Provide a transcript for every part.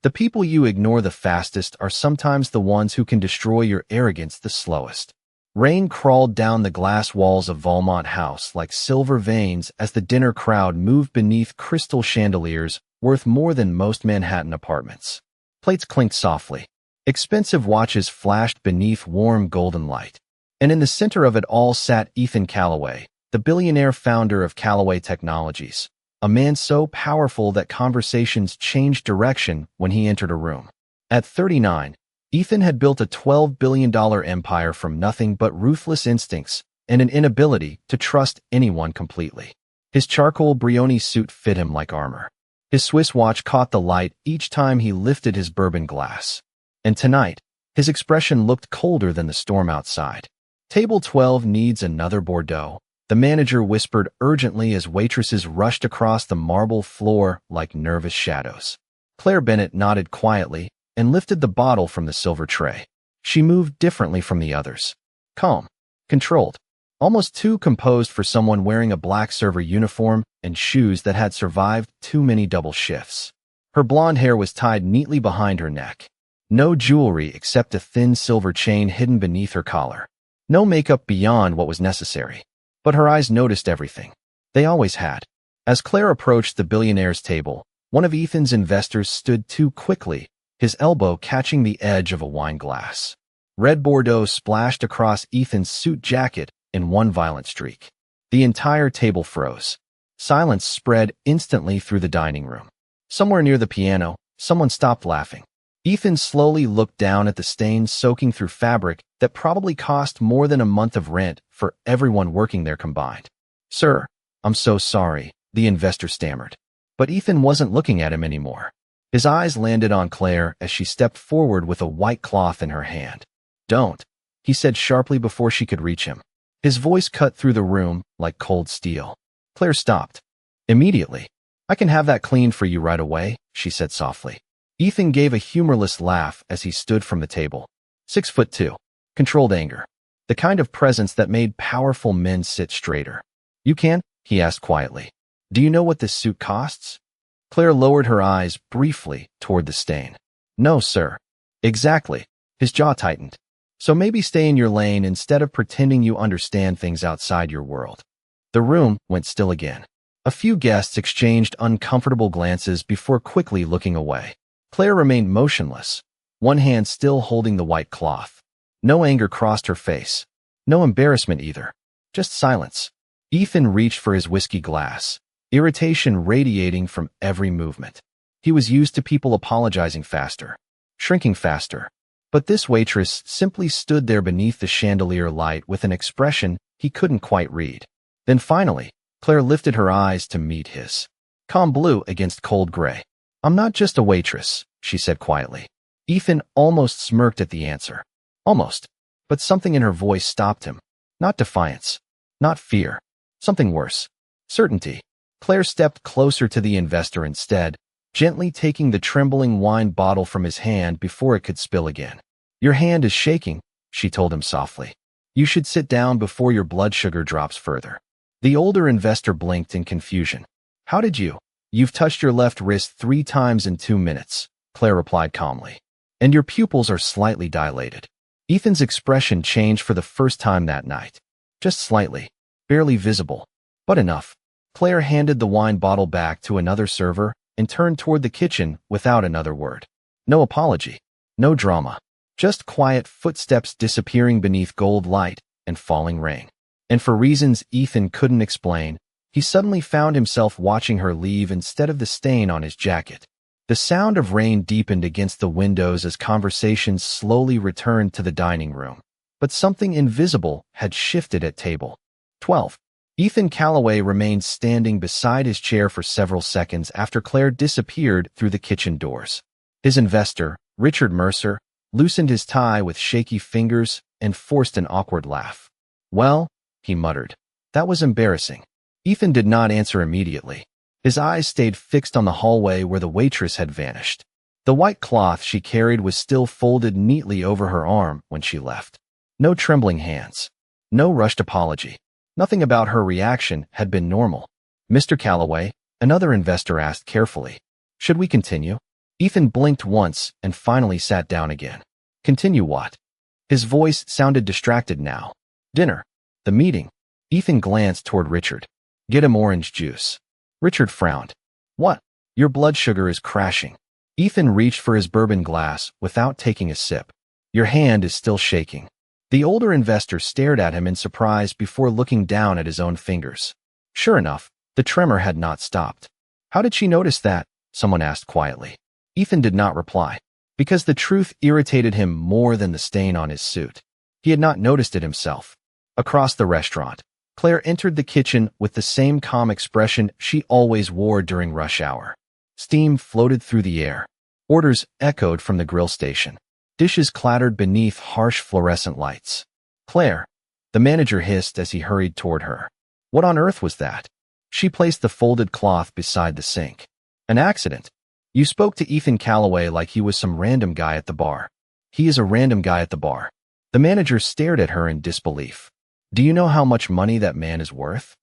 The people you ignore the fastest are sometimes the ones who can destroy your arrogance the slowest. Rain crawled down the glass walls of Valmont House like silver veins as the dinner crowd moved beneath crystal chandeliers worth more than most Manhattan apartments. Plates clinked softly. Expensive watches flashed beneath warm golden light. And in the center of it all sat Ethan Callaway, the billionaire founder of Callaway Technologies, a man so powerful that conversations changed direction when he entered a room. At 39, Ethan had built a $12 billion empire from nothing but ruthless instincts and an inability to trust anyone completely. His charcoal Brioni suit fit him like armor. His Swiss watch caught the light each time he lifted his bourbon glass. And tonight, his expression looked colder than the storm outside. Table 12 needs another Bordeaux, the manager whispered urgently as waitresses rushed across the marble floor like nervous shadows. Claire Bennett nodded quietly and lifted the bottle from the silver tray. She moved differently from the others. Calm, controlled, almost too composed for someone wearing a black server uniform and shoes that had survived too many double shifts. Her blonde hair was tied neatly behind her neck. No jewelry except a thin silver chain hidden beneath her collar. No makeup beyond what was necessary. But her eyes noticed everything. They always had. As Claire approached the billionaire's table, one of Ethan's investors stood too quickly, his elbow catching the edge of a wine glass. Red Bordeaux splashed across Ethan's suit jacket in one violent streak. The entire table froze. Silence spread instantly through the dining room. Somewhere near the piano, someone stopped laughing. Ethan slowly looked down at the stains soaking through fabric that probably cost more than a month of rent for everyone working there combined. "Sir, I'm so sorry," the investor stammered. But Ethan wasn't looking at him anymore. His eyes landed on Claire as she stepped forward with a white cloth in her hand. "Don't," he said sharply before she could reach him. His voice cut through the room like cold steel. Claire stopped. Immediately. "I can have that cleaned for you right away," she said softly. Ethan gave a humorless laugh as he stood from the table. 6'2". Controlled anger. The kind of presence that made powerful men sit straighter. "You can?" he asked quietly. "Do you know what this suit costs?" Claire lowered her eyes briefly toward the stain. "No, sir." "Exactly." His jaw tightened. "So maybe stay in your lane instead of pretending you understand things outside your world." The room went still again. A few guests exchanged uncomfortable glances before quickly looking away. Claire remained motionless, one hand still holding the white cloth. No anger crossed her face. No embarrassment either. Just silence. Ethan reached for his whiskey glass, irritation radiating from every movement. He was used to people apologizing faster, shrinking faster. But this waitress simply stood there beneath the chandelier light with an expression he couldn't quite read. Then finally, Claire lifted her eyes to meet his. Calm blue against cold gray. "I'm not just a waitress," she said quietly. Ethan almost smirked at the answer. Almost. But something in her voice stopped him. Not defiance. Not fear. Something worse. Certainty. Claire stepped closer to the investor instead, gently taking the trembling wine bottle from his hand before it could spill again. "Your hand is shaking," she told him softly. "You should sit down before your blood sugar drops further." The older investor blinked in confusion. "How did you?" "You've touched your left wrist 3 times in 2 minutes," Claire replied calmly. "And your pupils are slightly dilated." Ethan's expression changed for the first time that night. Just slightly. Barely visible. But enough. Claire handed the wine bottle back to another server and turned toward the kitchen without another word. No apology. No drama. Just quiet footsteps disappearing beneath gold light and falling rain. And for reasons Ethan couldn't explain, he suddenly found himself watching her leave instead of the stain on his jacket. The sound of rain deepened against the windows as conversations slowly returned to the dining room. But something invisible had shifted at table 12. Ethan Callaway remained standing beside his chair for several seconds after Claire disappeared through the kitchen doors. His investor, Richard Mercer, loosened his tie with shaky fingers and forced an awkward laugh. "Well," he muttered, "that was embarrassing." Ethan did not answer immediately. His eyes stayed fixed on the hallway where the waitress had vanished. The white cloth she carried was still folded neatly over her arm when she left. No trembling hands. No rushed apology. Nothing about her reaction had been normal. "Mr. Callaway," another investor asked carefully, "should we continue?" Ethan blinked once and finally sat down again. Continue what? His voice sounded distracted now. Dinner. The meeting. Ethan glanced toward Richard. Get him orange juice. Richard frowned. What? Your blood sugar is crashing. Ethan reached for his bourbon glass without taking a sip. Your hand is still shaking. The older investor stared at him in surprise before looking down at his own fingers. Sure enough, the tremor had not stopped. How did she notice that? Someone asked quietly. Ethan did not reply, because the truth irritated him more than the stain on his suit. He had not noticed it himself. Across the restaurant, Claire entered the kitchen with the same calm expression she always wore during rush hour. Steam floated through the air. Orders echoed from the grill station. Dishes clattered beneath harsh fluorescent lights. Claire, the manager hissed as he hurried toward her. What on earth was that? She placed the folded cloth beside the sink. An accident. You spoke to Ethan Calloway like he was some random guy at the bar. He is a random guy at the bar. The manager stared at her in disbelief. Do you know how much money that man is worth?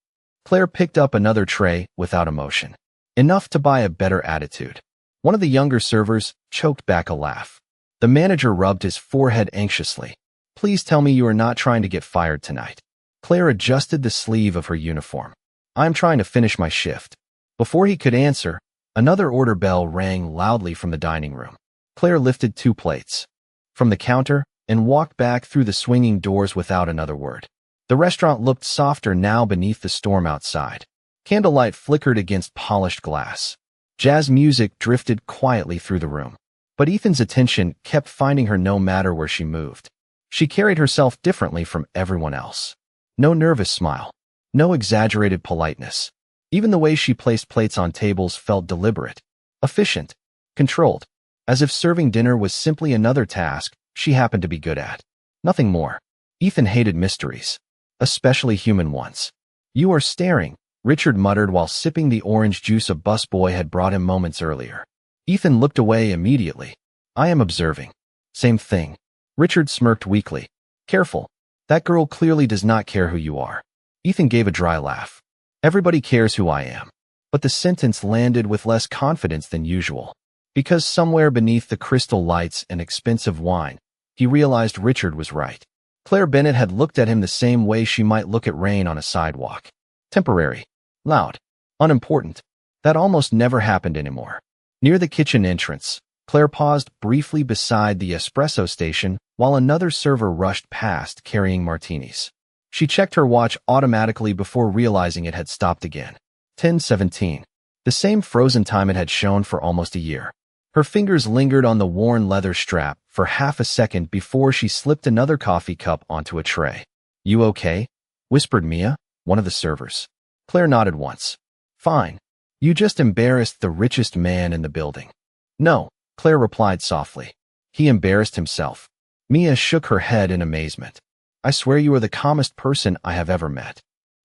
Claire picked up another tray without emotion. Enough to buy a better attitude. One of the younger servers choked back a laugh. The manager rubbed his forehead anxiously. Please tell me you are not trying to get fired tonight. Claire adjusted the sleeve of her uniform. I'm trying to finish my shift. Before he could answer, another order bell rang loudly from the dining room. Claire lifted 2 plates from the counter and walked back through the swinging doors without another word. The restaurant looked softer now beneath the storm outside. Candlelight flickered against polished glass. Jazz music drifted quietly through the room. But Ethan's attention kept finding her no matter where she moved. She carried herself differently from everyone else. No nervous smile. No exaggerated politeness. Even the way she placed plates on tables felt deliberate, efficient, controlled, as if serving dinner was simply another task she happened to be good at. Nothing more. Ethan hated mysteries, especially human ones. You are staring, Richard muttered while sipping the orange juice a busboy had brought him moments earlier. Ethan looked away immediately. I am observing. Same thing. Richard smirked weakly. Careful. That girl clearly does not care who you are. Ethan gave a dry laugh. Everybody cares who I am. But the sentence landed with less confidence than usual. Because somewhere beneath the crystal lights and expensive wine, he realized Richard was right. Claire Bennett had looked at him the same way she might look at rain on a sidewalk. Temporary. Loud. Unimportant. That almost never happened anymore. Near the kitchen entrance, Claire paused briefly beside the espresso station while another server rushed past carrying martinis. She checked her watch automatically before realizing it had stopped again. 10:17. The same frozen time it had shown for almost a year. Her fingers lingered on the worn leather strap for half a second before she slipped another coffee cup onto a tray. You okay? Whispered Mia, one of the servers. Claire nodded once. Fine. You just embarrassed the richest man in the building. No, Claire replied softly. He embarrassed himself. Mia shook her head in amazement. I swear you are the calmest person I have ever met.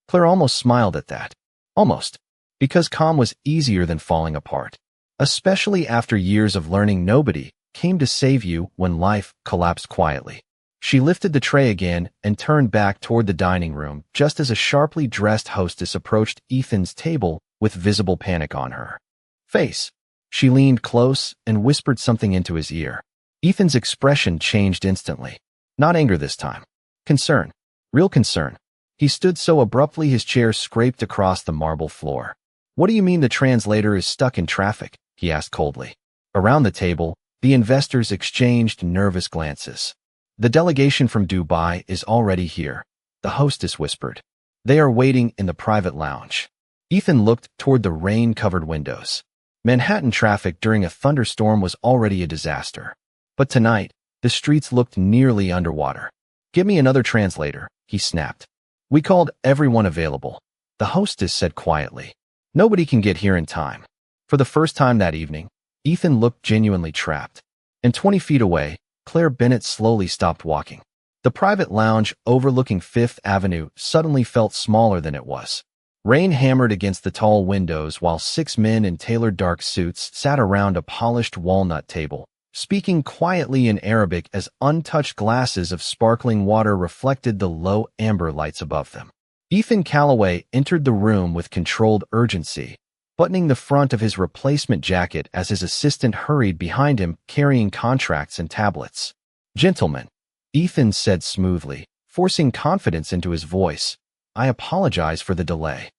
Claire almost smiled at that. Almost. Because calm was easier than falling apart. Especially after years of learning nobody came to save you when life collapsed quietly. She lifted the tray again and turned back toward the dining room just as a sharply dressed hostess approached Ethan's table with visible panic on her face. She leaned close and whispered something into his ear. Ethan's expression changed instantly. Not anger this time. Concern. Real concern. He stood so abruptly his chair scraped across the marble floor. What do you mean the translator is stuck in traffic? He asked coldly. Around the table, the investors exchanged nervous glances. The delegation from Dubai is already here, the hostess whispered. They are waiting in the private lounge. Ethan looked toward the rain-covered windows. Manhattan traffic during a thunderstorm was already a disaster. But tonight, the streets looked nearly underwater. Give me another translator, he snapped. We called everyone available, the hostess said quietly. Nobody can get here in time. For the first time that evening, Ethan looked genuinely trapped. And 20 feet away, Claire Bennett slowly stopped walking. The private lounge overlooking Fifth Avenue suddenly felt smaller than it was. Rain hammered against the tall windows while 6 men in tailored dark suits sat around a polished walnut table, speaking quietly in Arabic as untouched glasses of sparkling water reflected the low amber lights above them. Ethan Calloway entered the room with controlled urgency, buttoning the front of his replacement jacket as his assistant hurried behind him, carrying contracts and tablets. "Gentlemen," Ethan said smoothly, forcing confidence into his voice, "I apologize for the delay."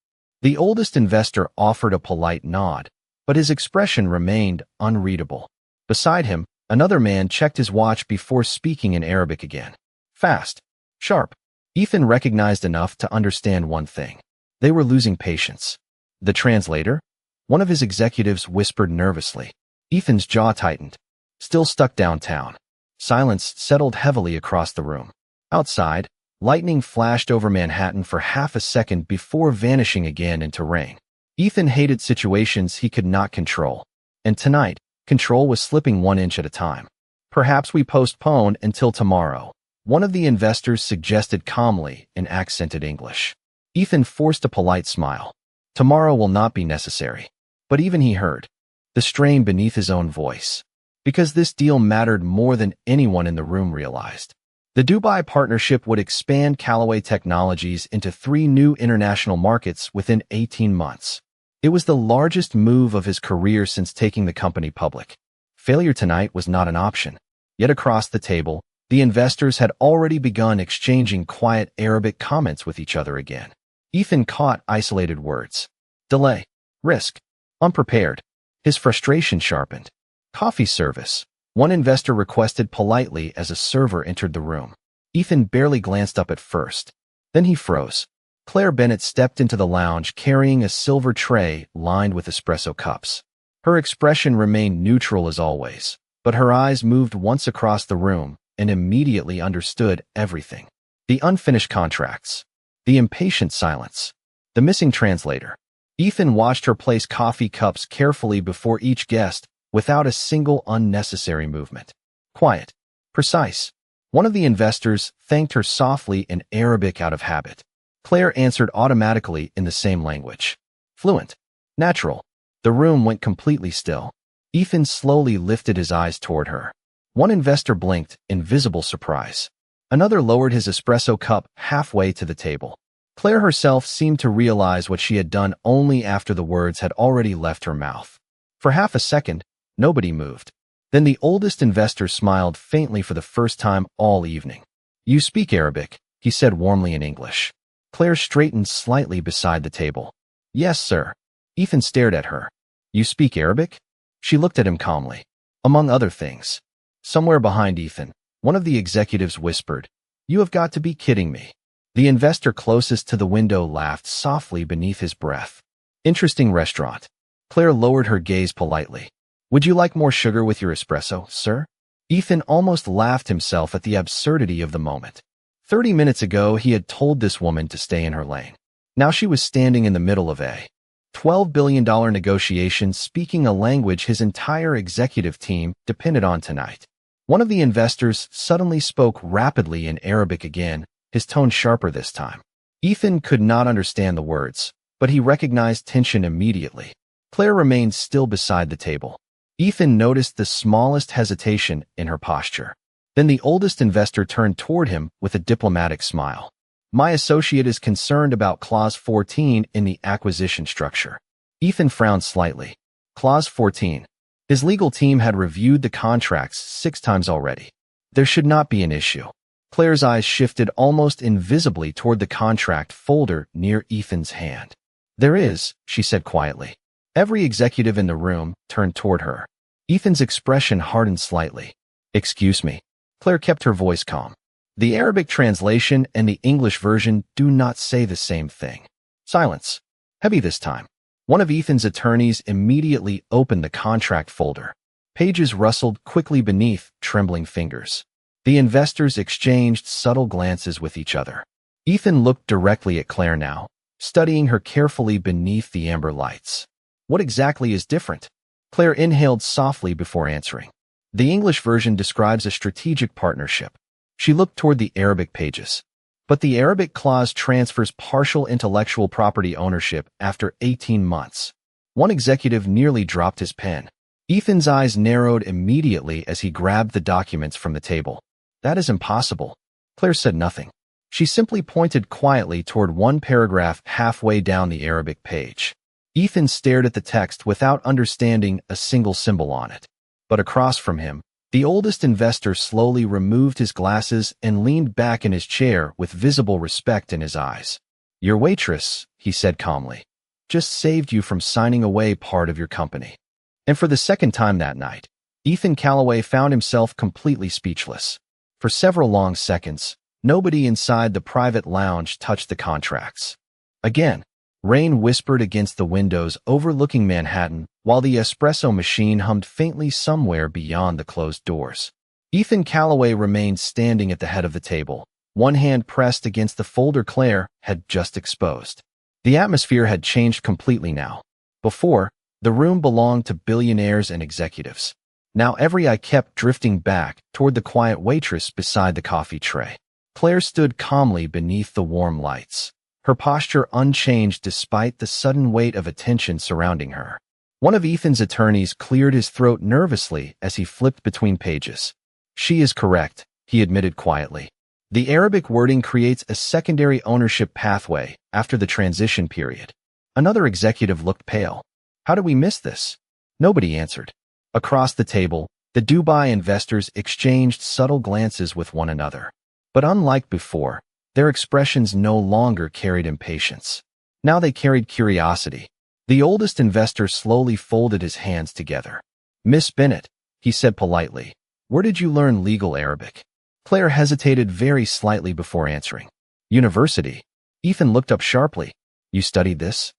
The oldest investor offered a polite nod, but his expression remained unreadable. Beside him, another man checked his watch before speaking in Arabic again. Fast. Sharp. Ethan recognized enough to understand one thing. They were losing patience. "The translator?" One of his executives whispered nervously. Ethan's jaw tightened. Still stuck downtown. Silence settled heavily across the room. Outside, lightning flashed over Manhattan for half a second before vanishing again into rain. Ethan hated situations he could not control. And tonight, control was slipping 1 inch at a time. "Perhaps we postpone until tomorrow," one of the investors suggested calmly in accented English. Ethan forced a polite smile. Tomorrow will not be necessary. But even he heard the strain beneath his own voice. Because this deal mattered more than anyone in the room realized. The Dubai partnership would expand Callaway Technologies into 3 new international markets within 18 months. It was the largest move of his career since taking the company public. Failure tonight was not an option. Yet across the table, the investors had already begun exchanging quiet Arabic comments with each other again. Ethan caught isolated words. Delay. Risk. Unprepared. His frustration sharpened. "Coffee service," one investor requested politely as a server entered the room. Ethan barely glanced up at first. Then he froze. Claire Bennett stepped into the lounge carrying a silver tray lined with espresso cups. Her expression remained neutral as always, but her eyes moved once across the room and immediately understood everything. The unfinished contracts. The impatient silence. The missing translator. Ethan watched her place coffee cups carefully before each guest, without a single unnecessary movement. Quiet. Precise. One of the investors thanked her softly in Arabic out of habit. Claire answered automatically in the same language. Fluent. Natural. The room went completely still. Ethan slowly lifted his eyes toward her. One investor blinked in visible surprise. Another lowered his espresso cup halfway to the table. Claire herself seemed to realize what she had done only after the words had already left her mouth. For half a second, nobody moved. Then the oldest investor smiled faintly for the first time all evening. "You speak Arabic," he said warmly in English. Claire straightened slightly beside the table. "Yes, sir." Ethan stared at her. "You speak Arabic?" She looked at him calmly. "Among other things." Somewhere behind Ethan, one of the executives whispered, "You have got to be kidding me." The investor closest to the window laughed softly beneath his breath. "Interesting restaurant." Claire lowered her gaze politely. "Would you like more sugar with your espresso, sir?" Ethan almost laughed himself at the absurdity of the moment. 30 minutes ago, he had told this woman to stay in her lane. Now she was standing in the middle of a $12 billion negotiation, speaking a language his entire executive team depended on tonight. One of the investors suddenly spoke rapidly in Arabic again, his tone sharper this time. Ethan could not understand the words, but he recognized tension immediately. Claire remained still beside the table. Ethan noticed the smallest hesitation in her posture. Then the oldest investor turned toward him with a diplomatic smile. "My associate is concerned about Clause 14 in the acquisition structure." Ethan frowned slightly. Clause 14. His legal team had reviewed the contracts 6 times already. There should not be an issue. Claire's eyes shifted almost invisibly toward the contract folder near Ethan's hand. "There is," she said quietly. Every executive in the room turned toward her. Ethan's expression hardened slightly. "Excuse me." Claire kept her voice calm. "The Arabic translation and the English version do not say the same thing." Silence. Heavy this time. One of Ethan's attorneys immediately opened the contract folder. Pages rustled quickly beneath trembling fingers. The investors exchanged subtle glances with each other. Ethan looked directly at Claire now, studying her carefully beneath the amber lights. "What exactly is different?" Claire inhaled softly before answering. "The English version describes a strategic partnership." She looked toward the Arabic pages. "But the Arabic clause transfers partial intellectual property ownership after 18 months. One executive nearly dropped his pen. Ethan's eyes narrowed immediately as he grabbed the documents from the table. "That is impossible." Claire said nothing. She simply pointed quietly toward one paragraph halfway down the Arabic page. Ethan stared at the text without understanding a single symbol on it. But across from him, the oldest investor slowly removed his glasses and leaned back in his chair with visible respect in his eyes. "Your waitress," he said calmly, "just saved you from signing away part of your company." And for the second time that night, Ethan Calloway found himself completely speechless. For several long seconds, nobody inside the private lounge touched the contracts. Again, rain whispered against the windows overlooking Manhattan, while the espresso machine hummed faintly somewhere beyond the closed doors. Ethan Calloway remained standing at the head of the table, one hand pressed against the folder Claire had just exposed. The atmosphere had changed completely now. Before, the room belonged to billionaires and executives. Now every eye kept drifting back toward the quiet waitress beside the coffee tray. Claire stood calmly beneath the warm lights, her posture unchanged despite the sudden weight of attention surrounding her. One of Ethan's attorneys cleared his throat nervously as he flipped between pages. "She is correct," he admitted quietly. "The Arabic wording creates a secondary ownership pathway after the transition period." Another executive looked pale. "How did we miss this?" Nobody answered. Across the table, the Dubai investors exchanged subtle glances with one another. But unlike before, their expressions no longer carried impatience. Now they carried curiosity. The oldest investor slowly folded his hands together. "Miss Bennett," he said politely, "where did you learn legal Arabic?" Claire hesitated very slightly before answering. "University." Ethan looked up sharply. "You studied this?"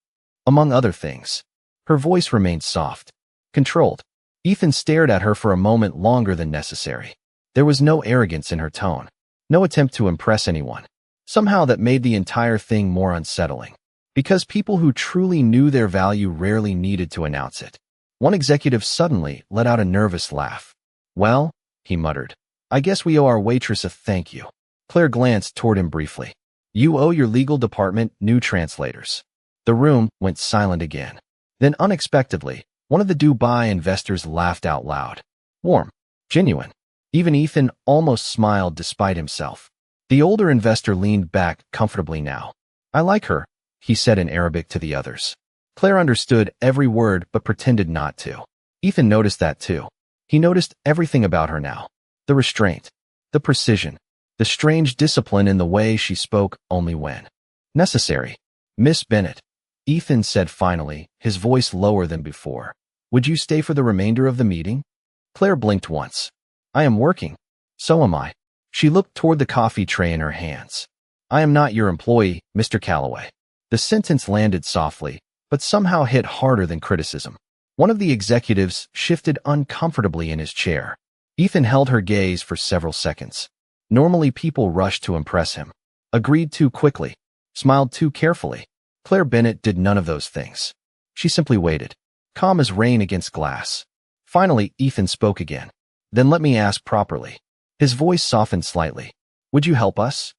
"Among other things." Her voice remained soft, controlled. Ethan stared at her for a moment longer than necessary. There was no arrogance in her tone, no attempt to impress anyone. Somehow that made the entire thing more unsettling, because people who truly knew their value rarely needed to announce it. One executive suddenly let out a nervous laugh. "Well," he muttered, "I guess we owe our waitress a thank you." Claire glanced toward him briefly. "You owe your legal department new translators." The room went silent again. Then unexpectedly, one of the Dubai investors laughed out loud. Warm, genuine. Even Ethan almost smiled despite himself. The older investor leaned back comfortably now. "I like her," he said in Arabic to the others. Claire understood every word but pretended not to. Ethan noticed that too. He noticed everything about her now. The restraint, the precision, the strange discipline in the way she spoke only when necessary. "Miss Bennett," Ethan said finally, his voice lower than before. "Would you stay for the remainder of the meeting?" Claire blinked once. "I am working." "So am I." She looked toward the coffee tray in her hands. "I am not your employee, Mr. Calloway." The sentence landed softly, but somehow hit harder than criticism. One of the executives shifted uncomfortably in his chair. Ethan held her gaze for several seconds. Normally people rushed to impress him, agreed too quickly, smiled too carefully. Claire Bennett did none of those things. She simply waited, calm as rain against glass. Finally, Ethan spoke again. "Then let me ask properly." His voice softened slightly. "Would you help us?"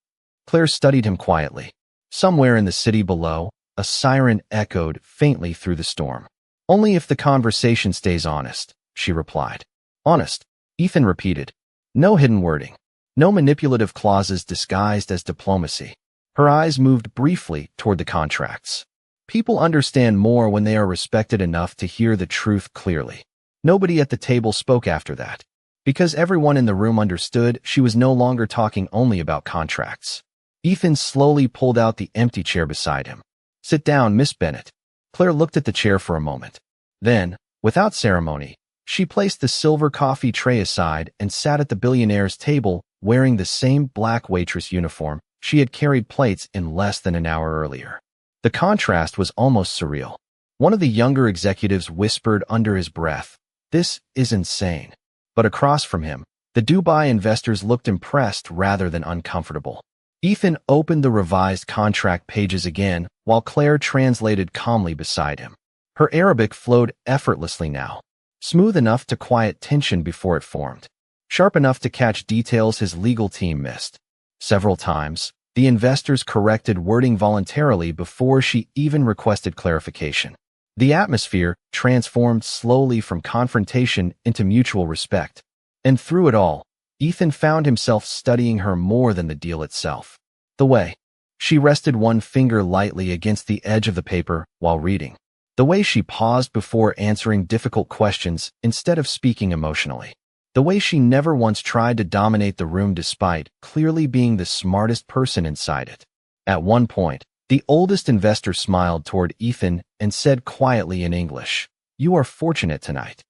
Claire studied him quietly. Somewhere in the city below, a siren echoed faintly through the storm. "Only if the conversation stays honest," she replied. "Honest," Ethan repeated. "No hidden wording. No manipulative clauses disguised as diplomacy." Her eyes moved briefly toward the contracts. People understand more when they are respected enough to hear the truth clearly. Nobody at the table spoke after that, because everyone in the room understood she was no longer talking only about contracts. Ethan slowly pulled out the empty chair beside him. "Sit down, Miss Bennett." Claire looked at the chair for a moment. Then, without ceremony, she placed the silver coffee tray aside and sat at the billionaire's table wearing the same black waitress uniform she had carried plates in less than an hour earlier. The contrast was almost surreal. One of the younger executives whispered under his breath, "This is insane." But across from him, the Dubai investors looked impressed rather than uncomfortable. Ethan opened the revised contract pages again while Claire translated calmly beside him. Her Arabic flowed effortlessly now, smooth enough to quiet tension before it formed, sharp enough to catch details his legal team missed. Several times, the investors corrected wording voluntarily before she even requested clarification. The atmosphere transformed slowly from confrontation into mutual respect. And through it all, Ethan found himself studying her more than the deal itself. The way she rested one finger lightly against the edge of the paper while reading, The way she paused before answering difficult questions instead of speaking emotionally. The way she never once tried to dominate the room despite clearly being the smartest person inside it. At one point, the oldest investor smiled toward Ethan and said quietly in English, "You are fortunate tonight."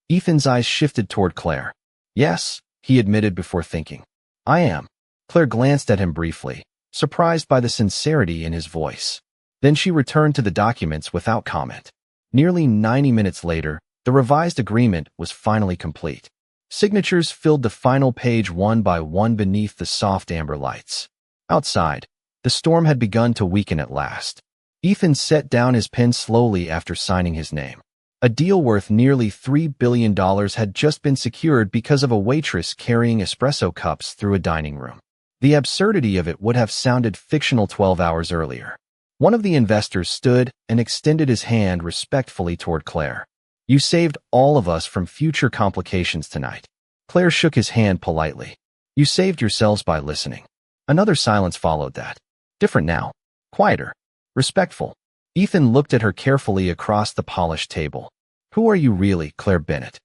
Ethan's eyes shifted toward Claire. "Yes," he admitted before thinking. "I am." Claire glanced at him briefly, surprised by the sincerity in his voice. Then she returned to the documents without comment. Nearly 90 minutes later, the revised agreement was finally complete. Signatures filled the final page one by one beneath the soft amber lights. Outside, the storm had begun to weaken at last. Ethan set down his pen slowly after signing his name. A deal worth nearly $3 billion had just been secured because of a waitress carrying espresso cups through a dining room. The absurdity of it would have sounded fictional 12 hours earlier. One of the investors stood and extended his hand respectfully toward Claire. "You saved all of us from future complications tonight." Claire shook his hand politely. "You saved yourselves by listening." Another silence followed that. Different now. Quieter. Respectful. Ethan looked at her carefully across the polished table. "Who are you really, Claire Bennett?"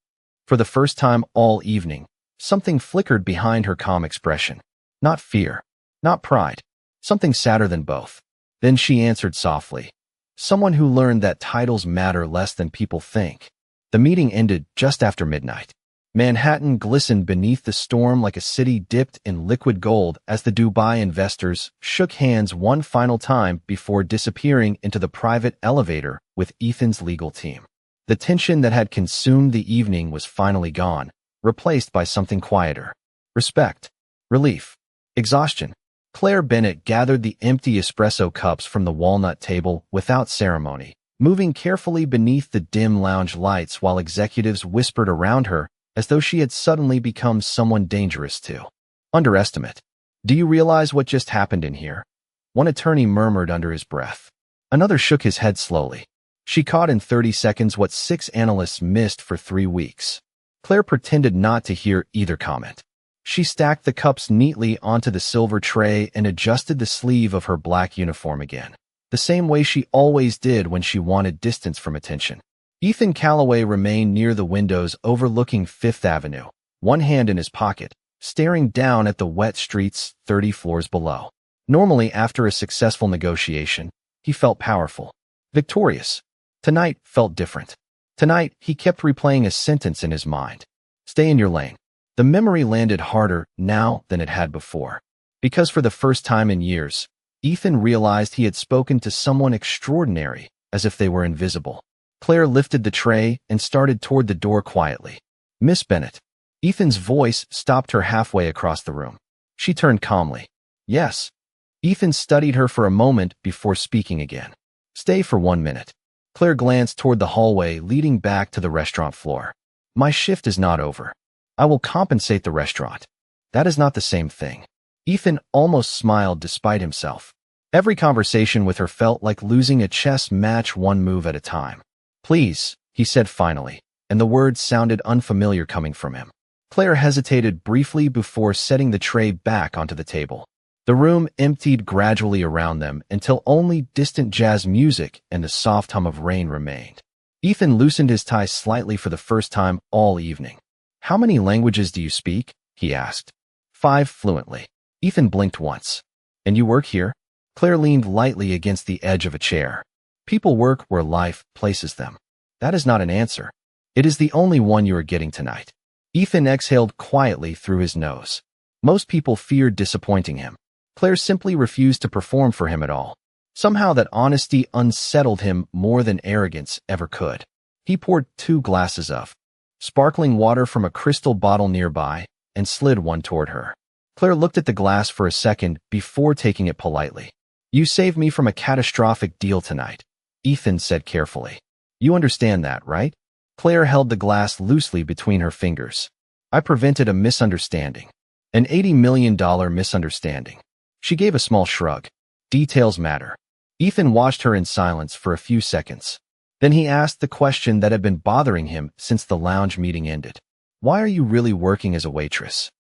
For the first time all evening, something flickered behind her calm expression. Not fear. Not pride. Something sadder than both. Then she answered softly. "Someone who learned that titles matter less than people think." The meeting ended just after midnight. Manhattan glistened beneath the storm like a city dipped in liquid gold as the Dubai investors shook hands one final time before disappearing into the private elevator with Ethan's legal team. The tension that had consumed the evening was finally gone, replaced by something quieter. Respect. Relief. Exhaustion. Claire Bennett gathered the empty espresso cups from the walnut table without ceremony, moving carefully beneath the dim lounge lights while executives whispered around her as though she had suddenly become someone dangerous to underestimate. "Do you realize what just happened in here?" One attorney murmured under his breath. Another shook his head slowly. She caught in 30 seconds what 6 analysts missed for 3 weeks. Claire pretended not to hear either comment. She stacked the cups neatly onto the silver tray and adjusted the sleeve of her black uniform again, the same way she always did when she wanted distance from attention. Ethan Calloway remained near the windows overlooking Fifth Avenue, one hand in his pocket, staring down at the wet streets 30 floors below. Normally, after a successful negotiation, he felt powerful, victorious. Tonight felt different. Tonight, he kept replaying a sentence in his mind. "Stay in your lane." The memory landed harder now than it had before. Because for the first time in years, Ethan realized he had spoken to someone extraordinary, as if they were invisible. Claire lifted the tray and started toward the door quietly. "Miss Bennett." Ethan's voice stopped her halfway across the room. She turned calmly. "Yes." Ethan studied her for a moment before speaking again. "Stay for 1 minute." Claire glanced toward the hallway leading back to the restaurant floor. "My shift is not over. I will compensate the restaurant." "That is not the same thing." Ethan almost smiled despite himself. Every conversation with her felt like losing a chess match one move at a time. "Please," he said finally, and the words sounded unfamiliar coming from him. Claire hesitated briefly before setting the tray back onto the table. The room emptied gradually around them until only distant jazz music and the soft hum of rain remained. Ethan loosened his tie slightly for the first time all evening. "How many languages do you speak?" he asked. 5 fluently. Ethan blinked once. "And you work here?" Claire leaned lightly against the edge of a chair. "People work where life places them." "That is not an answer. It is the only one you are getting tonight." Ethan exhaled quietly through his nose. Most people feared disappointing him. Claire simply refused to perform for him at all. Somehow that honesty unsettled him more than arrogance ever could. He poured 2 glasses of sparkling water from a crystal bottle nearby and slid one toward her. Claire looked at the glass for a second before taking it politely. "You saved me from a catastrophic deal tonight," Ethan said carefully. "You understand that, right?" Claire held the glass loosely between her fingers. "I prevented a misunderstanding. An $80 million misunderstanding." She gave a small shrug. "Details matter." Ethan watched her in silence for a few seconds. Then he asked the question that had been bothering him since the lounge meeting ended. "Why are you really working as a waitress?"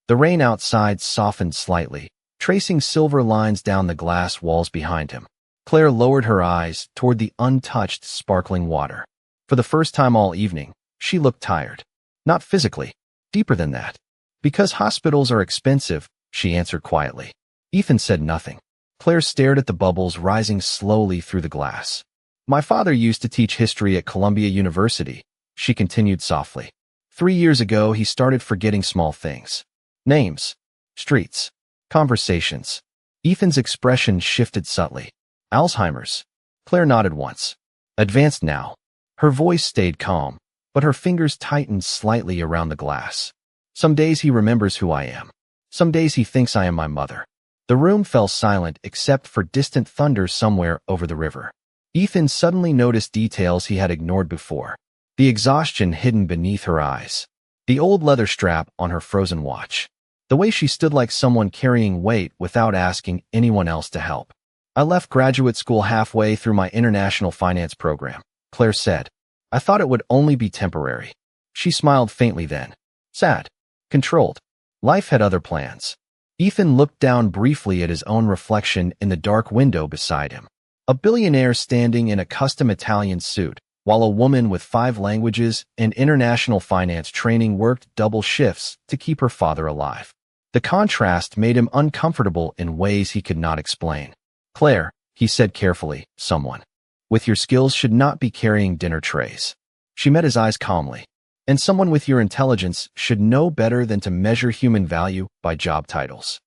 The rain outside softened slightly, tracing silver lines down the glass walls behind him. Claire lowered her eyes toward the untouched, sparkling water. For the first time all evening, she looked tired. Not physically, deeper than that. Because hospitals are expensive, she answered quietly. Ethan said nothing. Claire stared at the bubbles rising slowly through the glass. My father used to teach history at Columbia University, she continued softly. 3 years ago, he started forgetting small things. Names, streets, conversations. Ethan's expression shifted subtly. Alzheimer's. Claire nodded once. Advanced now. Her voice stayed calm, but her fingers tightened slightly around the glass. Some days he remembers who I am. Some days he thinks I am my mother. The room fell silent except for distant thunder somewhere over the river. Ethan suddenly noticed details he had ignored before. The exhaustion hidden beneath her eyes. The old leather strap on her frozen watch. The way she stood like someone carrying weight without asking anyone else to help. I left graduate school halfway through my international finance program, Claire said. I thought it would only be temporary. She smiled faintly then. Sad. Controlled. Life had other plans. Ethan looked down briefly at his own reflection in the dark window beside him. A billionaire standing in a custom Italian suit, while a woman with 5 languages and international finance training worked double shifts to keep her father alive. The contrast made him uncomfortable in ways he could not explain. Claire, he said carefully, someone with your skills should not be carrying dinner trays. She met his eyes calmly. And someone with your intelligence should know better than to measure human value by job titles.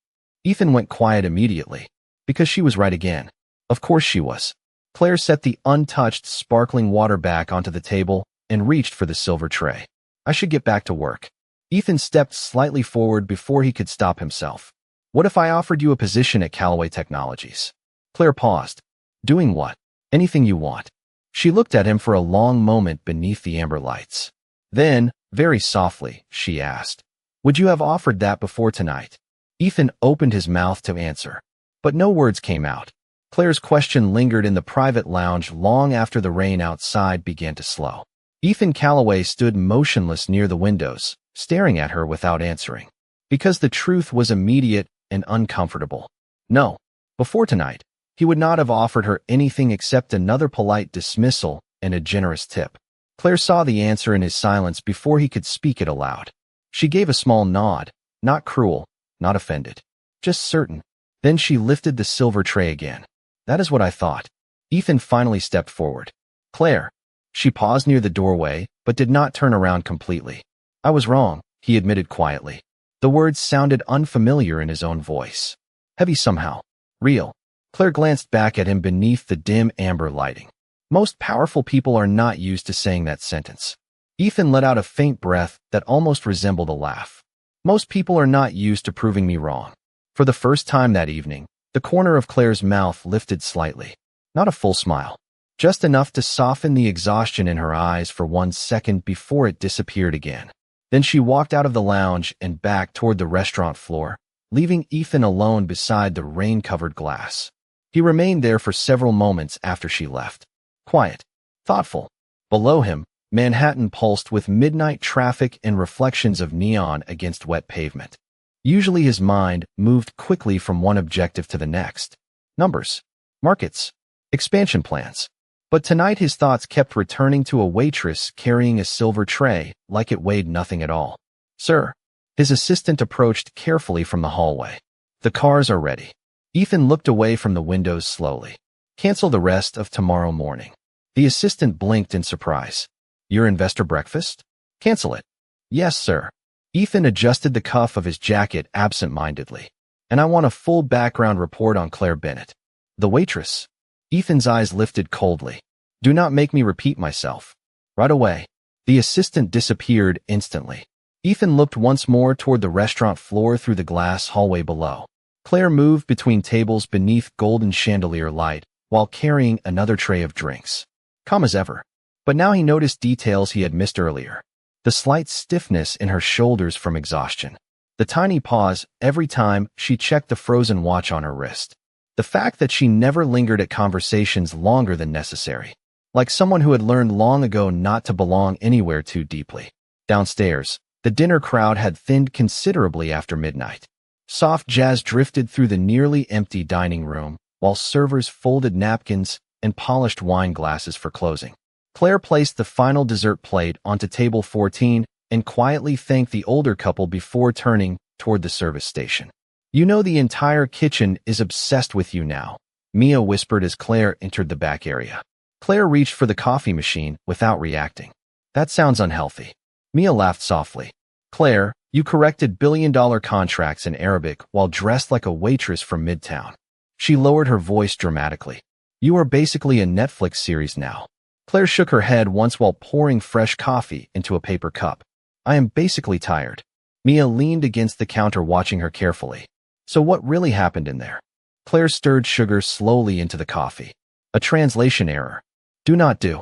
Ethan went quiet immediately, because she was right again. Of course she was. Claire set the untouched, sparkling water back onto the table and reached for the silver tray. I should get back to work. Ethan stepped slightly forward before he could stop himself. What if I offered you a position at Callaway Technologies? Claire paused. Doing what? Anything you want. She looked at him for a long moment beneath the amber lights. Then, very softly, she asked, would you have offered that before tonight? Ethan opened his mouth to answer, but no words came out. Claire's question lingered in the private lounge long after the rain outside began to slow. Ethan Callaway stood motionless near the windows, staring at her without answering. Because the truth was immediate and uncomfortable. No, before tonight, he would not have offered her anything except another polite dismissal and a generous tip. Claire saw the answer in his silence before he could speak it aloud. She gave a small nod, not cruel, not offended, just certain. Then she lifted the silver tray again. That is what I thought. Ethan finally stepped forward. Claire. She paused near the doorway, but did not turn around completely. I was wrong, he admitted quietly. The words sounded unfamiliar in his own voice. Heavy somehow. Real. Claire glanced back at him beneath the dim amber lighting. Most powerful people are not used to saying that sentence. Ethan let out a faint breath that almost resembled a laugh. Most people are not used to proving me wrong. For the first time that evening, the corner of Claire's mouth lifted slightly. Not a full smile. Just enough to soften the exhaustion in her eyes for 1 second before it disappeared again. Then she walked out of the lounge and back toward the restaurant floor, leaving Ethan alone beside the rain-covered glass. He remained there for several moments after she left. Quiet, thoughtful. Below him, Manhattan pulsed with midnight traffic and reflections of neon against wet pavement. Usually his mind moved quickly from one objective to the next. Numbers, markets, expansion plans. But tonight his thoughts kept returning to a waitress carrying a silver tray like it weighed nothing at all. Sir. His assistant approached carefully from the hallway. The cars are ready. Ethan looked away from the windows slowly. Cancel the rest of tomorrow morning. The assistant blinked in surprise. Your investor breakfast? Cancel it. Yes, sir. Ethan adjusted the cuff of his jacket absent-mindedly. And I want a full background report on Claire Bennett. The waitress. Ethan's eyes lifted coldly. Do not make me repeat myself. Right away. The assistant disappeared instantly. Ethan looked once more toward the restaurant floor through the glass hallway below. Claire moved between tables beneath golden chandelier light while carrying another tray of drinks. Calm as ever. But now he noticed details he had missed earlier. The slight stiffness in her shoulders from exhaustion. The tiny pause every time she checked the frozen watch on her wrist. The fact that she never lingered at conversations longer than necessary. Like someone who had learned long ago not to belong anywhere too deeply. Downstairs, the dinner crowd had thinned considerably after midnight. Soft jazz drifted through the nearly empty dining room, while servers folded napkins and polished wine glasses for closing. Claire placed the final dessert plate onto table 14 and quietly thanked the older couple before turning toward the service station. "You know the entire kitchen is obsessed with you now," Mia whispered as Claire entered the back area. Claire reached for the coffee machine without reacting. "That sounds unhealthy." Mia laughed softly. "Claire, you corrected billion-dollar contracts in Arabic while dressed like a waitress from Midtown." She lowered her voice dramatically. "You are basically a Netflix series now." Claire shook her head once while pouring fresh coffee into a paper cup. "I am basically tired." Mia leaned against the counter watching her carefully. "So what really happened in there?" Claire stirred sugar slowly into the coffee. "A translation error." "Do not do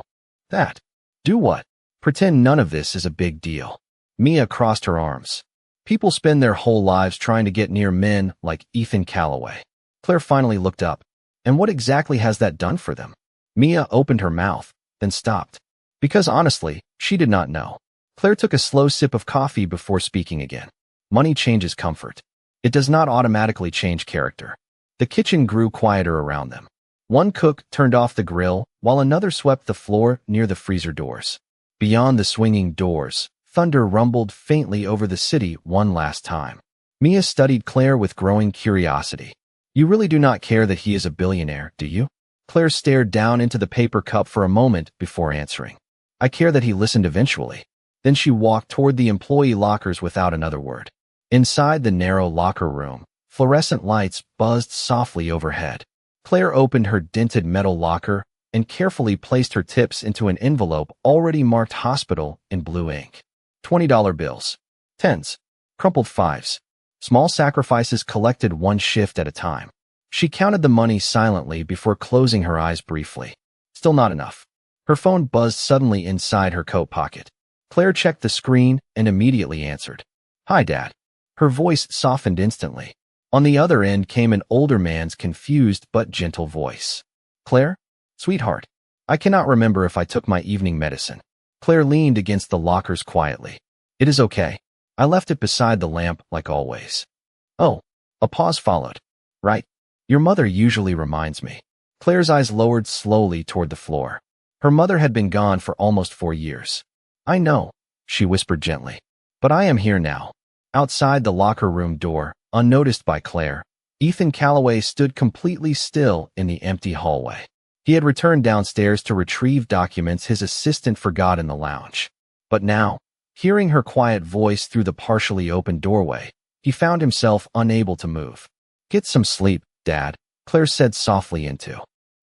that." "Do what?" "Pretend none of this is a big deal." Mia crossed her arms. "People spend their whole lives trying to get near men like Ethan Callaway." Claire finally looked up. "And what exactly has that done for them?" Mia opened her mouth, then stopped. Because honestly, she did not know. Claire took a slow sip of coffee before speaking again. "Money changes comfort. It does not automatically change character." The kitchen grew quieter around them. One cook turned off the grill, while another swept the floor near the freezer doors. Beyond the swinging doors, thunder rumbled faintly over the city one last time. Mia studied Claire with growing curiosity. "You really do not care that he is a billionaire, do you?" Claire stared down into the paper cup for a moment before answering. "I care that he listened eventually." Then she walked toward the employee lockers without another word. Inside the narrow locker room, fluorescent lights buzzed softly overhead. Claire opened her dented metal locker and carefully placed her tips into an envelope already marked hospital in blue ink. $20 bills. Tens. Crumpled fives. Small sacrifices collected one shift at a time. She counted the money silently before closing her eyes briefly. Still not enough. Her phone buzzed suddenly inside her coat pocket. Claire checked the screen and immediately answered. "Hi, Dad." Her voice softened instantly. On the other end came an older man's confused but gentle voice. "Claire? Sweetheart, I cannot remember if I took my evening medicine." Claire leaned against the lockers quietly. "It is okay. I left it beside the lamp like always." "Oh." A pause followed. "Right. Your mother usually reminds me." Claire's eyes lowered slowly toward the floor. Her mother had been gone for almost 4 years. "I know," she whispered gently. "But I am here now." Outside the locker room door, unnoticed by Claire, Ethan Callaway stood completely still in the empty hallway. He had returned downstairs to retrieve documents his assistant forgot in the lounge. But now, hearing her quiet voice through the partially open doorway, he found himself unable to move. "Get some sleep, Dad," Claire said softly into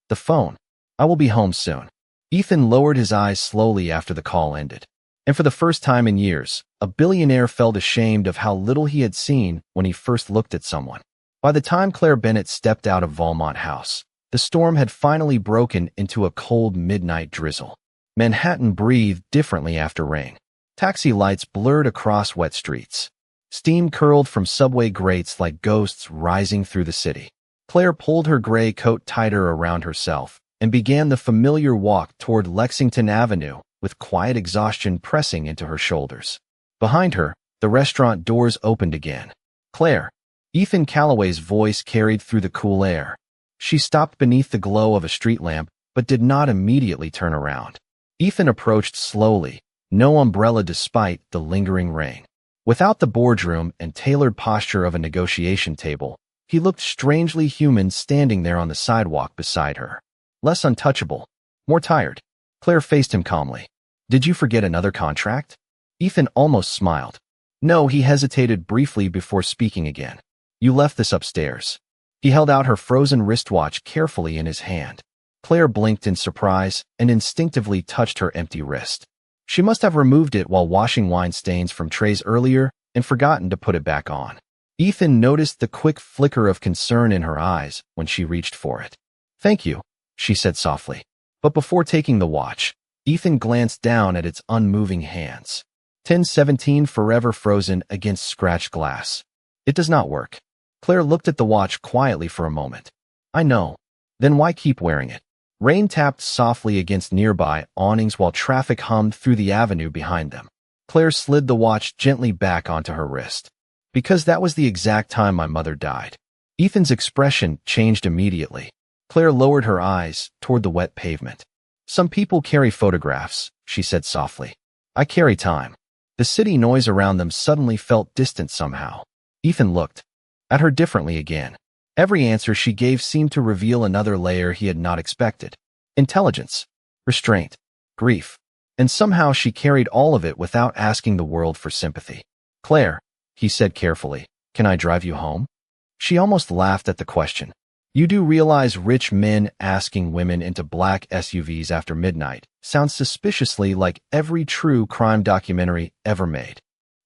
the phone. "I will be home soon." Ethan lowered his eyes slowly after the call ended. And for the first time in years, a billionaire felt ashamed of how little he had seen when he first looked at someone. By the time Claire Bennett stepped out of Valmont House, the storm had finally broken into a cold midnight drizzle. Manhattan breathed differently after rain. Taxi lights blurred across wet streets. Steam curled from subway grates like ghosts rising through the city. Claire pulled her gray coat tighter around herself and began the familiar walk toward Lexington Avenue, with quiet exhaustion pressing into her shoulders. Behind her, the restaurant doors opened again. "Claire." Ethan Callaway's voice carried through the cool air. She stopped beneath the glow of a street lamp, but did not immediately turn around. Ethan approached slowly, no umbrella despite the lingering rain. Without the boardroom and tailored posture of a negotiation table, he looked strangely human standing there on the sidewalk beside her. Less untouchable, more tired. Claire faced him calmly. "Did you forget another contract?" Ethan almost smiled. "No," he hesitated briefly before speaking again. "You left this upstairs." He held out her frozen wristwatch carefully in his hand. Claire blinked in surprise and instinctively touched her empty wrist. She must have removed it while washing wine stains from trays earlier and forgotten to put it back on. Ethan noticed the quick flicker of concern in her eyes when she reached for it. "Thank you," she said softly. But before taking the watch, Ethan glanced down at its unmoving hands. 10:17 forever frozen against scratched glass. "It does not work." Claire looked at the watch quietly for a moment. "I know. Then why keep wearing it?" Rain tapped softly against nearby awnings while traffic hummed through the avenue behind them. Claire slid the watch gently back onto her wrist. "Because that was the exact time my mother died." Ethan's expression changed immediately. Claire lowered her eyes toward the wet pavement. Some people carry photographs, she said softly. I carry time. The city noise around them suddenly felt distant somehow. Ethan looked at her differently again. Every answer she gave seemed to reveal another layer he had not expected. Intelligence, restraint, grief. And somehow she carried all of it without asking the world for sympathy. Claire, he said carefully, can I drive you home? She almost laughed at the question. You do realize rich men asking women into black SUVs after midnight sounds suspiciously like every true crime documentary ever made.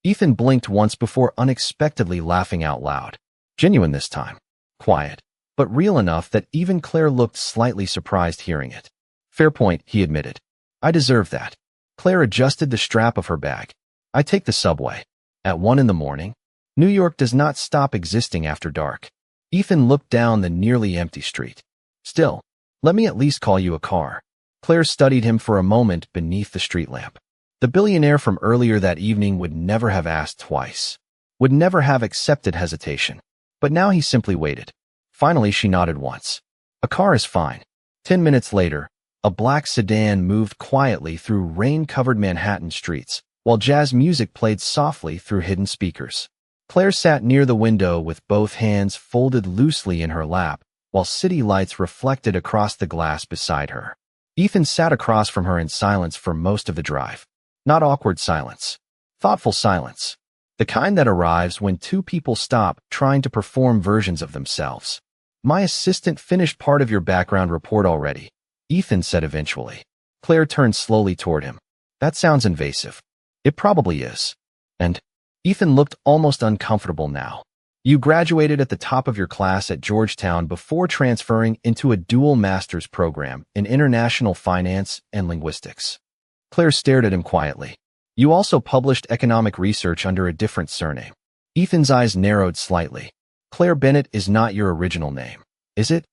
Ethan blinked once before unexpectedly laughing out loud. Genuine this time. Quiet, but real enough that even Claire looked slightly surprised hearing it. Fair point, he admitted. I deserve that. Claire adjusted the strap of her bag. I take the subway. At 1 a.m. New York does not stop existing after dark. Ethan looked down the nearly empty street. Still, let me at least call you a car. Claire studied him for a moment beneath the street lamp. The billionaire from earlier that evening would never have asked twice. Would never have accepted hesitation. But now he simply waited. Finally, she nodded once. A car is fine. 10 minutes later, a black sedan moved quietly through rain-covered Manhattan streets, while jazz music played softly through hidden speakers. Claire sat near the window with both hands folded loosely in her lap, while city lights reflected across the glass beside her. Ethan sat across from her in silence for most of the drive. Not awkward silence. Thoughtful silence. The kind that arrives when two people stop trying to perform versions of themselves. My assistant finished part of your background report already, Ethan said eventually. Claire turned slowly toward him. That sounds invasive. It probably is. And Ethan looked almost uncomfortable now. You graduated at the top of your class at Georgetown before transferring into a dual master's program in international finance and linguistics. Claire stared at him quietly. You also published economic research under a different surname. Ethan's eyes narrowed slightly. Claire Bennett is not your original name, is it?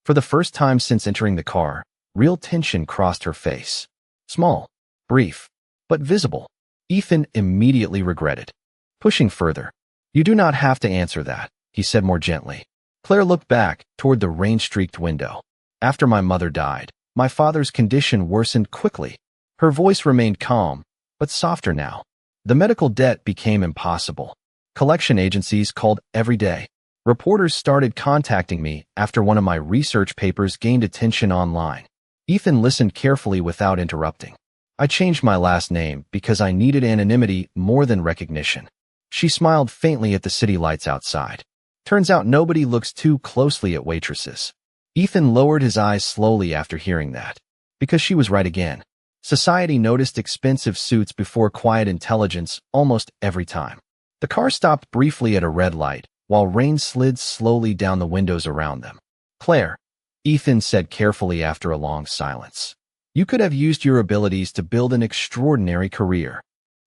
For the first time since entering the car, real tension crossed her face. Small, brief, but visible. Ethan immediately regretted. Pushing further. You do not have to answer that, he said more gently. Claire looked back toward the rain-streaked window. After my mother died, my father's condition worsened quickly. Her voice remained calm, but softer now. The medical debt became impossible. Collection agencies called every day. Reporters started contacting me after one of my research papers gained attention online. Ethan listened carefully without interrupting. I changed my last name because I needed anonymity more than recognition. She smiled faintly at the city lights outside. Turns out nobody looks too closely at waitresses. Ethan lowered his eyes slowly after hearing that. Because she was right again. Society noticed expensive suits before quiet intelligence almost every time. The car stopped briefly at a red light, while rain slid slowly down the windows around them. Claire, Ethan said carefully after a long silence. You could have used your abilities to build an extraordinary career.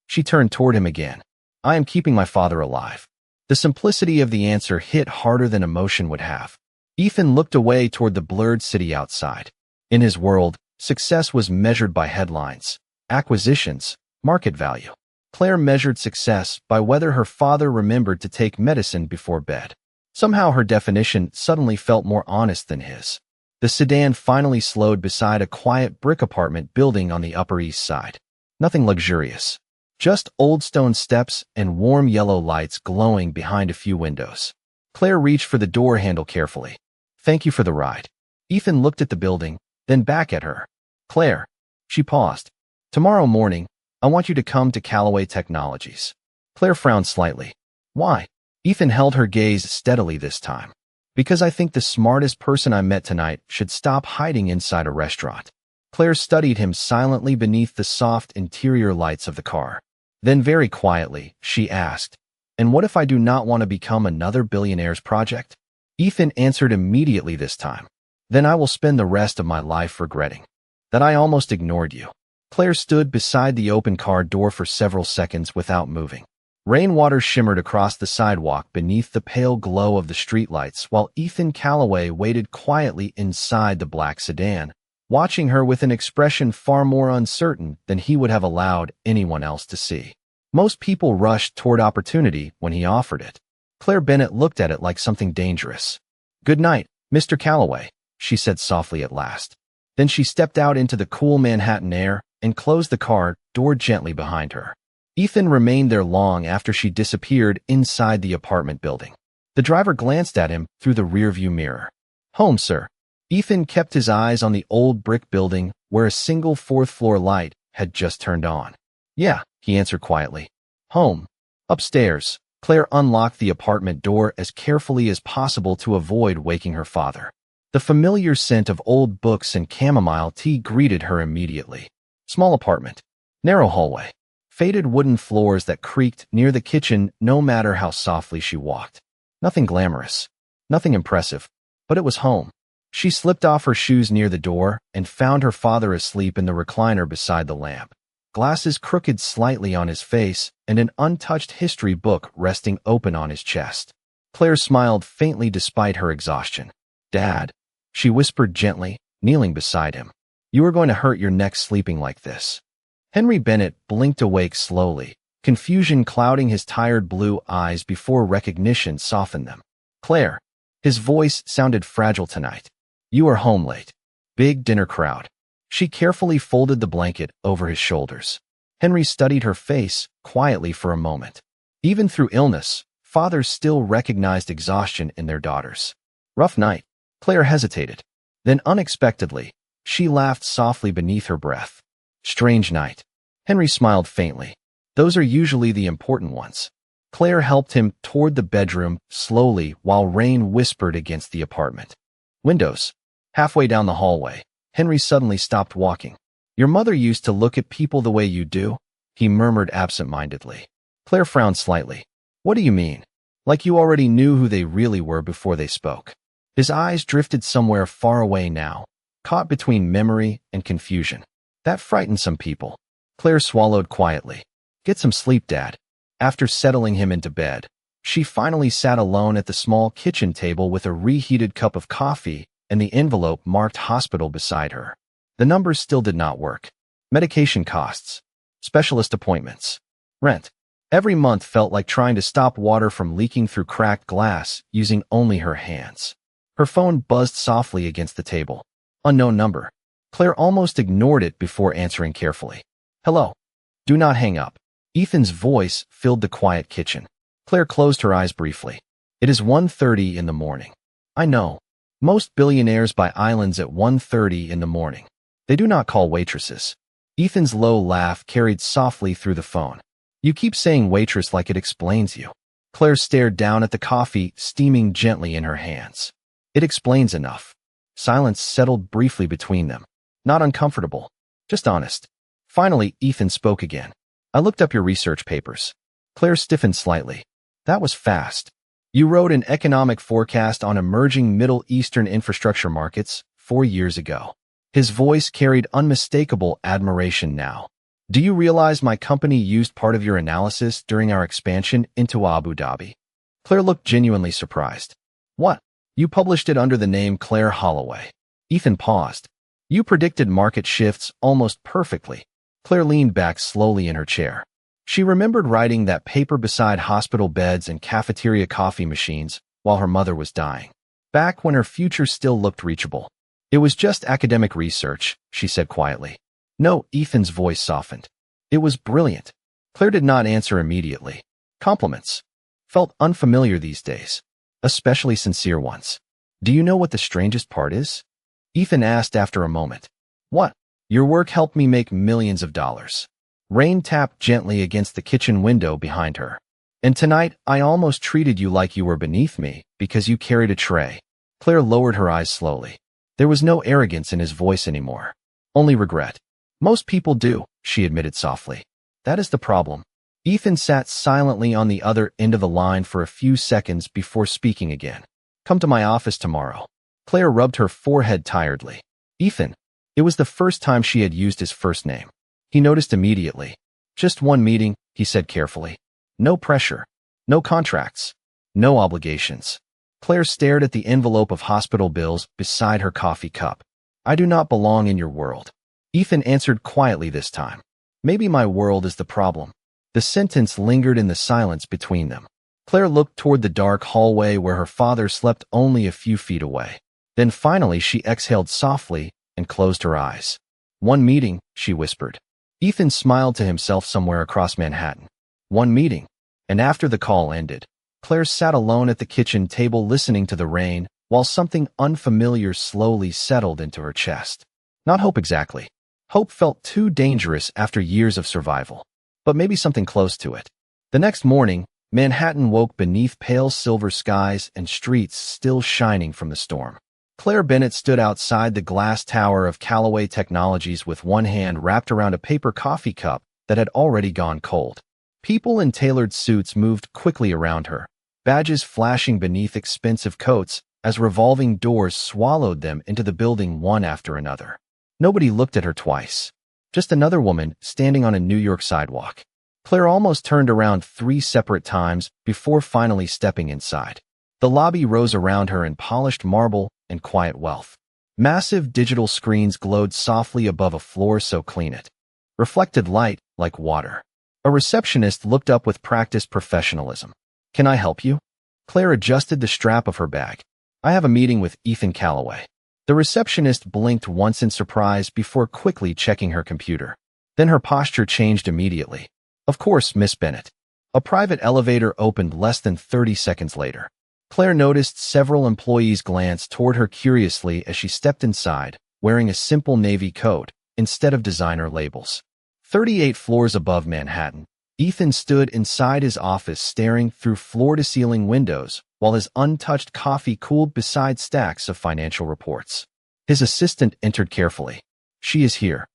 She turned toward him again. I am keeping my father alive. The simplicity of the answer hit harder than emotion would have. Ethan looked away toward the blurred city outside. In his world, success was measured by headlines, acquisitions, market value. Claire measured success by whether her father remembered to take medicine before bed. Somehow her definition suddenly felt more honest than his. The sedan finally slowed beside a quiet brick apartment building on the Upper East Side. Nothing luxurious. Just old stone steps and warm yellow lights glowing behind a few windows. Claire reached for the door handle carefully. Thank you for the ride. Ethan looked at the building, then back at her. Claire. She paused. Tomorrow morning, I want you to come to Callaway Technologies. Claire frowned slightly. Why? Ethan held her gaze steadily this time. Because I think the smartest person I met tonight should stop hiding inside a restaurant. Claire studied him silently beneath the soft interior lights of the car. Then very quietly, she asked, and what if I do not want to become another billionaire's project? Ethan answered immediately this time. Then I will spend the rest of my life regretting that I almost ignored you. Claire stood beside the open car door for several seconds without moving. Rainwater shimmered across the sidewalk beneath the pale glow of the streetlights while Ethan Callaway waited quietly inside the black sedan, watching her with an expression far more uncertain than he would have allowed anyone else to see. Most people rushed toward opportunity when he offered it. Claire Bennett looked at it like something dangerous. Good night, Mr. Callaway, she said softly at last. Then she stepped out into the cool Manhattan air and closed the car door gently behind her. Ethan remained there long after she disappeared inside the apartment building. The driver glanced at him through the rearview mirror. "Home, sir." Ethan kept his eyes on the old brick building where a single fourth-floor light had just turned on. "Yeah," he answered quietly. "Home. Upstairs." Claire unlocked the apartment door as carefully as possible to avoid waking her father. The familiar scent of old books and chamomile tea greeted her immediately. Small apartment. Narrow hallway. Faded wooden floors that creaked near the kitchen no matter how softly she walked. Nothing glamorous. Nothing impressive. But it was home. She slipped off her shoes near the door and found her father asleep in the recliner beside the lamp. Glasses crooked slightly on his face and an untouched history book resting open on his chest. Claire smiled faintly despite her exhaustion. "Dad," she whispered gently, kneeling beside him. "You are going to hurt your neck sleeping like this." Henry Bennett blinked awake slowly, confusion clouding his tired blue eyes before recognition softened them. "Claire." His voice sounded fragile tonight. "You are home late. Big dinner crowd." She carefully folded the blanket over his shoulders. Henry studied her face quietly for a moment. Even through illness, fathers still recognized exhaustion in their daughters. "Rough night." Claire hesitated. Then unexpectedly, she laughed softly beneath her breath. "Strange night." Henry smiled faintly. "Those are usually the important ones." Claire helped him toward the bedroom slowly while rain whispered against the apartment. "Windows." Halfway down the hallway, Henry suddenly stopped walking. "Your mother used to look at people the way you do?" he murmured absent-mindedly. Claire frowned slightly. "What do you mean? Like you already knew who they really were before they spoke?" His eyes drifted somewhere far away now, caught between memory and confusion. "That frightened some people." Claire swallowed quietly. "Get some sleep, Dad." After settling him into bed, she finally sat alone at the small kitchen table with a reheated cup of coffee and the envelope marked hospital beside her. The numbers still did not work. Medication costs, specialist appointments, rent. Every month felt like trying to stop water from leaking through cracked glass using only her hands. Her phone buzzed softly against the table. Unknown number. Claire almost ignored it before answering carefully. "Hello." "Do not hang up." Ethan's voice filled the quiet kitchen. Claire closed her eyes briefly. "It is 1:30 in the morning." "I know. Most billionaires buy islands at 1:30 in the morning. They do not call waitresses." Ethan's low laugh carried softly through the phone. "You keep saying waitress like it explains you." Claire stared down at the coffee steaming gently in her hands. "It explains enough." Silence settled briefly between them. Not uncomfortable, just honest. Finally, Ethan spoke again. "I looked up your research papers." Claire stiffened slightly. "That was fast. You wrote an economic forecast on emerging Middle Eastern infrastructure markets 4 years ago." His voice carried unmistakable admiration now. "Do you realize my company used part of your analysis during our expansion into Abu Dhabi?" Claire looked genuinely surprised. "What?" "You published it under the name Claire Holloway." Ethan paused. "You predicted market shifts almost perfectly." Claire leaned back slowly in her chair. She remembered writing that paper beside hospital beds and cafeteria coffee machines while her mother was dying, back when her future still looked reachable. "It was just academic research," she said quietly. "No," Ethan's voice softened. "It was brilliant." Claire did not answer immediately. Compliments felt unfamiliar these days, especially sincere ones. "Do you know what the strangest part is?" Ethan asked after a moment. "What?" "Your work helped me make millions of dollars." Rain tapped gently against the kitchen window behind her. "And tonight, I almost treated you like you were beneath me because you carried a tray." Claire lowered her eyes slowly. There was no arrogance in his voice anymore. Only regret. "Most people do," she admitted softly. "That is the problem." Ethan sat silently on the other end of the line for a few seconds before speaking again. "Come to my office tomorrow." Claire rubbed her forehead tiredly. "Ethan." It was the first time she had used his first name. He noticed immediately. "Just one meeting," he said carefully. "No pressure. No contracts. No obligations." Claire stared at the envelope of hospital bills beside her coffee cup. "I do not belong in your world." Ethan answered quietly this time. "Maybe my world is the problem." The sentence lingered in the silence between them. Claire looked toward the dark hallway where her father slept only a few feet away. Then finally she exhaled softly and closed her eyes. "One meeting," she whispered. Ethan smiled to himself somewhere across Manhattan. One meeting. And after the call ended, Claire sat alone at the kitchen table listening to the rain while something unfamiliar slowly settled into her chest. Not hope exactly. Hope felt too dangerous after years of survival. But maybe something close to it. The next morning, Manhattan woke beneath pale silver skies and streets still shining from the storm. Claire Bennett stood outside the glass tower of Callaway Technologies with one hand wrapped around a paper coffee cup that had already gone cold. People in tailored suits moved quickly around her, badges flashing beneath expensive coats as revolving doors swallowed them into the building one after another. Nobody looked at her twice. Just another woman standing on a New York sidewalk. Claire almost turned around 3 separate times before finally stepping inside. The lobby rose around her in polished marble and quiet wealth. Massive digital screens glowed softly above a floor so clean it reflected light like water. A receptionist looked up with practiced professionalism. "Can I help you?" Claire adjusted the strap of her bag. "I have a meeting with Ethan Callaway." The receptionist blinked once in surprise before quickly checking her computer. Then her posture changed immediately. "Of course, Miss Bennett." A private elevator opened less than 30 seconds later. Claire noticed several employees glance toward her curiously as she stepped inside, wearing a simple navy coat instead of designer labels. 38 floors above Manhattan, Ethan stood inside his office staring through floor-to-ceiling windows while his untouched coffee cooled beside stacks of financial reports. His assistant entered carefully. "She is here."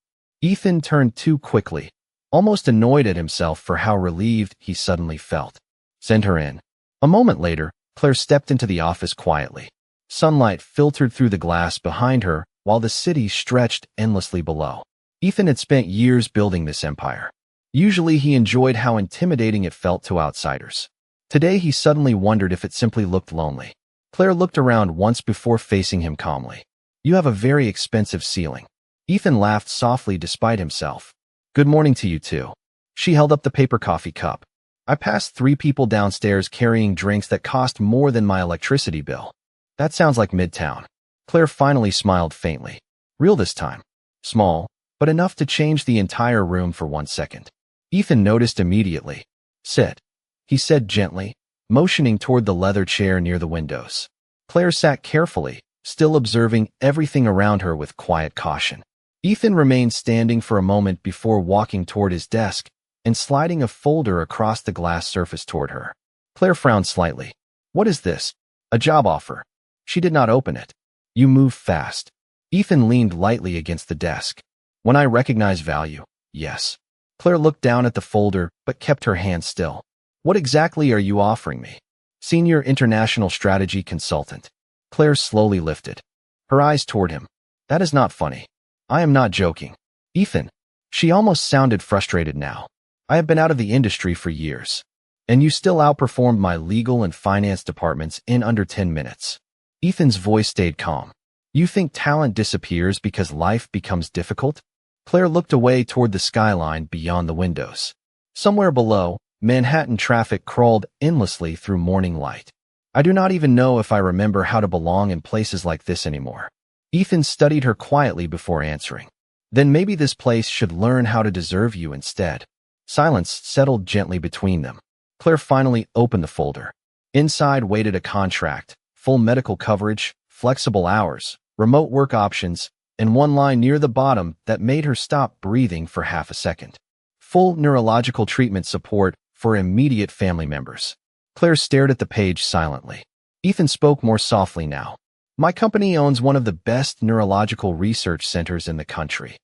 Ethan turned too quickly, almost annoyed at himself for how relieved he suddenly felt. "Send her in." A moment later, Claire stepped into the office quietly. Sunlight filtered through the glass behind her while the city stretched endlessly below. Ethan had spent years building this empire. Usually he enjoyed how intimidating it felt to outsiders. Today he suddenly wondered if it simply looked lonely. Claire looked around once before facing him calmly. "You have a very expensive ceiling." Ethan laughed softly despite himself. "Good morning to you too." She held up the paper coffee cup. "I passed 3 people downstairs carrying drinks that cost more than my electricity bill." "That sounds like Midtown." Claire finally smiled faintly. Real this time. Small, but enough to change the entire room for 1 second. Ethan noticed immediately. "Sit," he said gently, motioning toward the leather chair near the windows. Claire sat carefully, still observing everything around her with quiet caution. Ethan remained standing for a moment before walking toward his desk and sliding a folder across the glass surface toward her. Claire frowned slightly. "What is this?" "A job offer." She did not open it. "You move fast." Ethan leaned lightly against the desk. "When I recognize value, yes." Claire looked down at the folder but kept her hand still. "What exactly are you offering me?" "Senior International Strategy Consultant." Claire slowly lifted her eyes toward him. "That is not funny. I am not joking." "Ethan." She almost sounded frustrated now. "I have been out of the industry for years. And you still outperformed my legal and finance departments in under 10 minutes. Ethan's voice stayed calm. "You think talent disappears because life becomes difficult?" Claire looked away toward the skyline beyond the windows. Somewhere below, Manhattan traffic crawled endlessly through morning light. "I do not even know if I remember how to belong in places like this anymore." Ethan studied her quietly before answering. "Then maybe this place should learn how to deserve you instead." Silence settled gently between them. Claire finally opened the folder. Inside waited a contract, full medical coverage, flexible hours, remote work options, and one line near the bottom that made her stop breathing for half a second. Full neurological treatment support for immediate family members. Claire stared at the page silently. Ethan spoke more softly now. "My company owns one of the best neurological research centers in the country."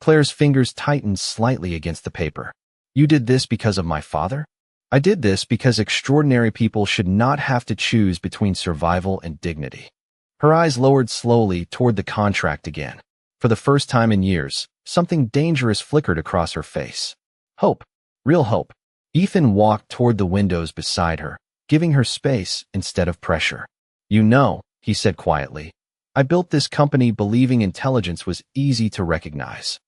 Claire's fingers tightened slightly against the paper. "You did this because of my father?" "I did this because extraordinary people should not have to choose between survival and dignity." Her eyes lowered slowly toward the contract again. For the first time in years, something dangerous flickered across her face. Hope. Real hope. Ethan walked toward the windows beside her, giving her space instead of pressure. "You know," he said quietly, "I built this company believing intelligence was easy to recognize."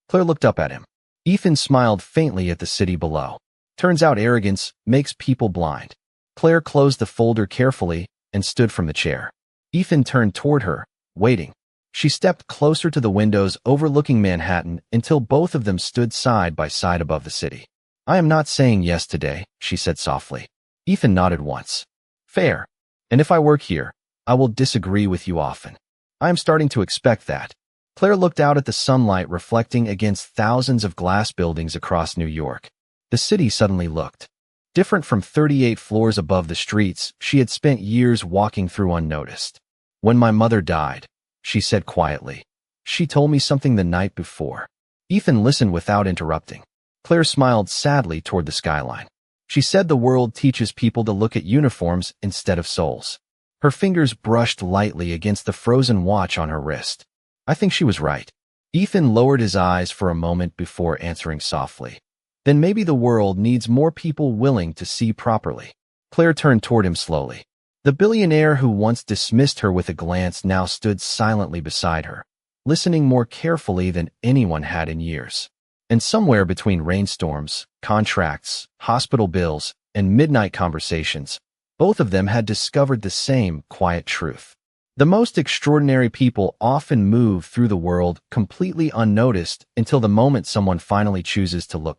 Claire looked up at him. Ethan smiled faintly at the city below. "Turns out arrogance makes people blind." Claire closed the folder carefully and stood from the chair. Ethan turned toward her, waiting. She stepped closer to the windows overlooking Manhattan until both of them stood side by side above the city. I am not saying yes today, she said softly. Ethan nodded once. Fair. And if I work here, I will disagree with you often. I am starting to expect that. Claire looked out at the sunlight reflecting against thousands of glass buildings across New York. The city suddenly looked different from 38 floors above the streets she had spent years walking through unnoticed. When my mother died, she said quietly. She told me something the night before. Ethan listened without interrupting. Claire smiled sadly toward the skyline. She said the world teaches people to look at uniforms instead of souls. Her fingers brushed lightly against the frozen watch on her wrist. I think she was right. Ethan lowered his eyes for a moment before answering softly. Then maybe the world needs more people willing to see properly. Claire turned toward him slowly. The billionaire who once dismissed her with a glance now stood silently beside her, listening more carefully than anyone had in years. And somewhere between rainstorms, contracts, hospital bills, and midnight conversations, both of them had discovered the same quiet truth. The most extraordinary people often move through the world completely unnoticed until the moment someone finally chooses to look